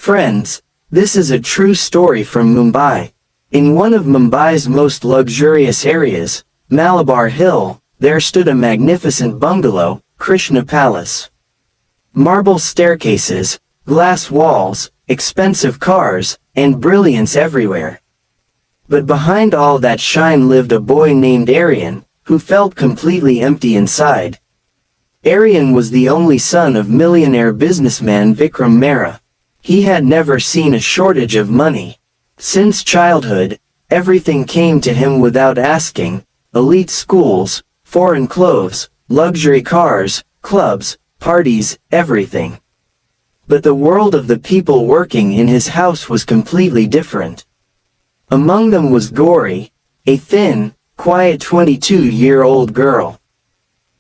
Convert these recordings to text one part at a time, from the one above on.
Friends, this is a true story from Mumbai. In one of Mumbai's most luxurious areas, Malabar Hill, there stood a magnificent bungalow, Krishna Palace. Marble staircases, glass walls, expensive cars, and brilliance everywhere. But behind all that shine lived a boy named Aryan, who felt completely empty inside. Aryan was the only son of millionaire businessman Vikram Mehra. He had never seen a shortage of money. Since childhood, everything came to him without asking: elite schools, foreign clothes, luxury cars, clubs, parties, everything. But the world of the people working in his house was completely different. Among them was Gauri, a thin, quiet 22-year-old girl.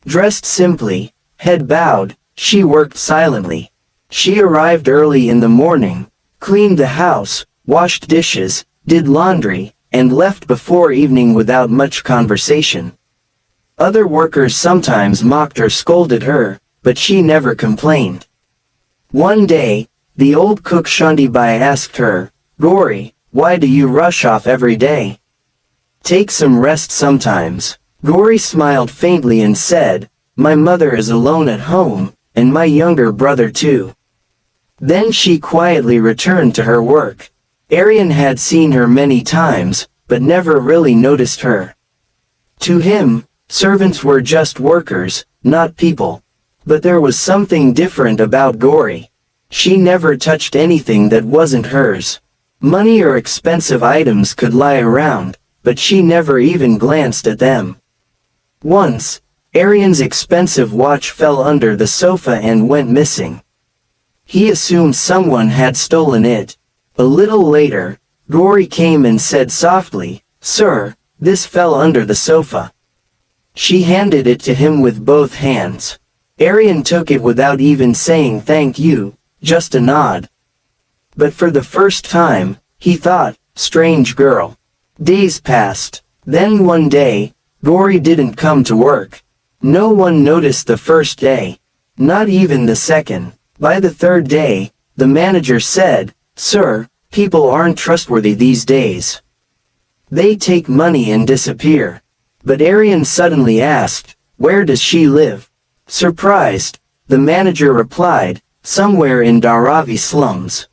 Dressed simply, head bowed, she worked silently. She arrived early in the morning, cleaned the house, washed dishes, did laundry, and left before evening without much conversation. Other workers sometimes mocked or scolded her, but she never complained. One day, the old cook Shantibai asked her, "Gauri, why do you rush off every day? Take some rest sometimes." Gauri smiled faintly and said, "My mother is alone at home, and my younger brother too." Then she quietly returned to her work. Aryan had seen her many times, but never really noticed her. To him, servants were just workers, not people. But there was something different about Gauri. She never touched anything that wasn't hers. Money or expensive items could lie around, but she never even glanced at them. Once, Aryan's expensive watch fell under the sofa and went missing. He assumed someone had stolen it. A little later, Gauri came and said softly, "Sir, this fell under the sofa." She handed it to him with both hands. Aryan took it without even saying thank you, just a nod. But for the first time, he thought, strange girl. Days passed. Then one day, Gauri didn't come to work. No one noticed the first day. Not even the second. By the third day, the manager said, "Sir, people aren't trustworthy these days. They take money and disappear." But Aryan suddenly asked, "Where does she live?" Surprised, the manager replied, "Somewhere in Dharavi slums.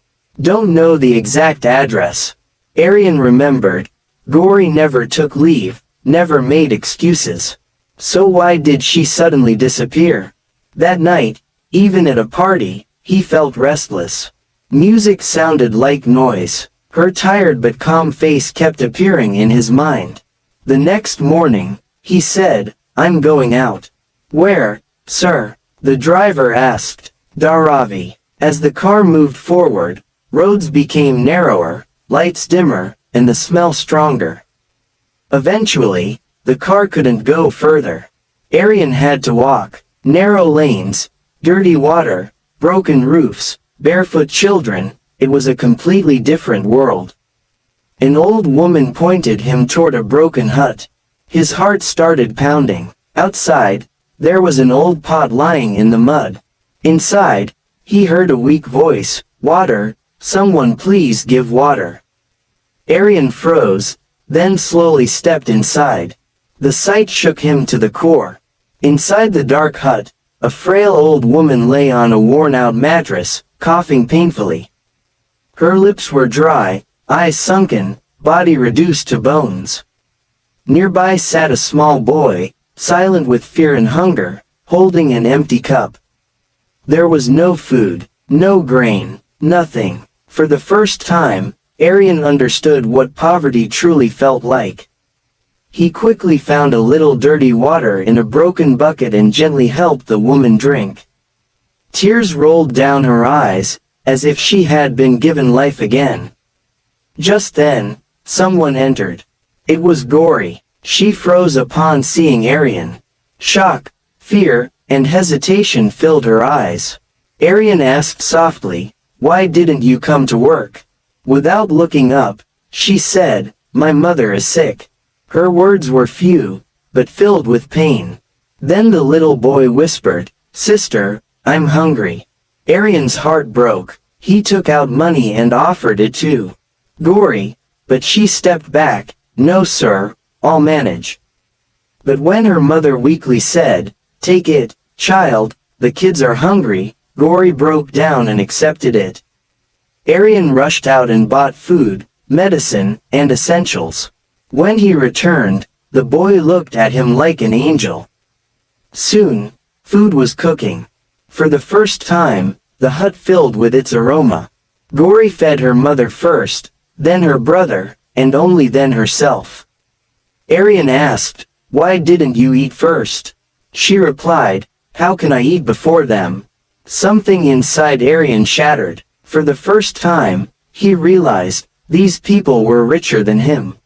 Don't know the exact address." Aryan remembered. Gauri never took leave, never made excuses. So why did she suddenly disappear? That night, even at a party, he felt restless. Music sounded like noise. Her tired but calm face kept appearing in his mind. The next morning, he said, "I'm going out." "Where, sir?" the driver asked. "Dharavi." As the car moved forward, roads became narrower, lights dimmer, and the smell stronger. Eventually, the car couldn't go further. Aryan had to walk. Narrow lanes, dirty water, broken roofs, barefoot children. It was a completely different world. An old woman pointed him toward a broken hut. His heart started pounding. Outside, there was an old pot lying in the mud. Inside, he heard a weak voice, "Water, someone please give water." Aryan froze, then slowly stepped inside. The sight shook him to the core. Inside the dark hut, a frail old woman lay on a worn-out mattress, coughing painfully. Her lips were dry, eyes sunken, body reduced to bones. Nearby sat a small boy, silent with fear and hunger, holding an empty cup. There was no food, no grain, nothing. For the first time, Aryan understood what poverty truly felt like. He quickly found a little dirty water in a broken bucket and gently helped the woman drink. Tears rolled down her eyes, as if she had been given life again. Just then, someone entered. It was Gauri. She froze upon seeing Aryan. Shock, fear, and hesitation filled her eyes. Aryan asked softly, "Why didn't you come to work?" Without looking up, she said, "My mother is sick." Her words were few, but filled with pain. Then the little boy whispered, "Sister, I'm hungry." Aryan's heart broke. He took out money and offered it to Gauri, but she stepped back. "No sir, I'll manage." But when her mother weakly said, "Take it, child, the kids are hungry," Gauri broke down and accepted it. Aryan rushed out and bought food, medicine, and essentials. When he returned, the boy looked at him like an angel. Soon, food was cooking. For the first time, the hut filled with its aroma. Gauri fed her mother first, then her brother, and only then herself. Aryan asked, "Why didn't you eat first?" She replied, "How can I eat before them?" Something inside Aryan shattered. For the first time, he realized, these people were richer than him.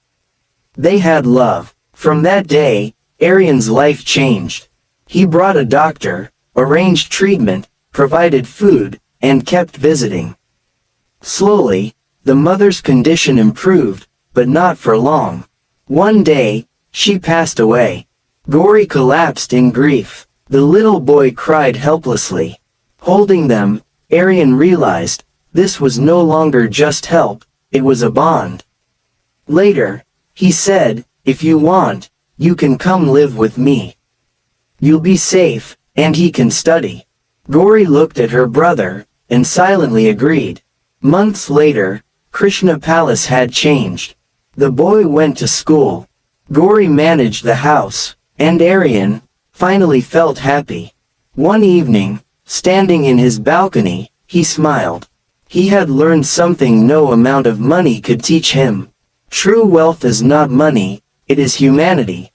They had love. From that day, Aryan's life changed. He brought a doctor, arranged treatment, provided food, and kept visiting. Slowly, the mother's condition improved, but not for long. One day, she passed away. Gauri collapsed in grief. The little boy cried helplessly. Holding them, Aryan realized, this was no longer just help, it was a bond. Later, he said, "If you want, you can come live with me. You'll be safe, and he can study." Gauri looked at her brother, and silently agreed. Months later, Krishna Palace had changed. The boy went to school. Gauri managed the house, and Aryan finally felt happy. One evening, standing in his balcony, he smiled. He had learned something no amount of money could teach him. True wealth is not money, it is humanity.